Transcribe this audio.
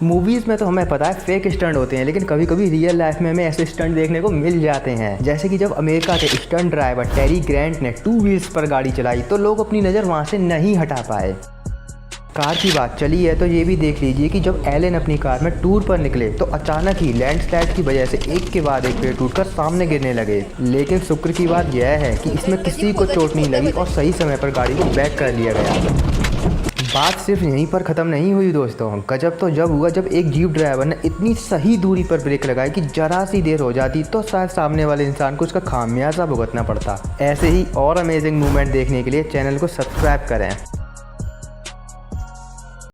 Movies में तो हमें पता है फेक स्टंट होते हैं, लेकिन कभी कभी रियल लाइफ में हमें ऐसे स्टंट देखने को मिल जाते हैं। जैसे कि जब अमेरिका के स्टंट ड्राइवर टेरी ग्रैंट ने 2 व्हील्स पर गाड़ी चलाई तो लोग अपनी नज़र वहाँ से नहीं हटा पाए। कार की बात चली है तो ये भी देख लीजिए कि जब एलन अपनी कार में टूर पर निकले तो अचानक ही लैंडस्लाइड की वजह से एक के बाद एक पेड़ टूटकर सामने गिरने लगे। लेकिन शुक्र की बात यह है कि इसमें किसी को चोट नहीं लगी और सही समय पर गाड़ी को बैक कर लिया गया। बात सिर्फ यहीं पर ख़त्म नहीं हुई दोस्तों, गजब तो जब हुआ जब एक जीप ड्राइवर ने इतनी सही दूरी पर ब्रेक लगाई कि जरा सी देर हो जाती तो शायद सामने वाले इंसान को उसका खामियाजा भुगतना पड़ता। ऐसे ही और अमेजिंग मूवमेंट देखने के लिए चैनल को सब्सक्राइब करें।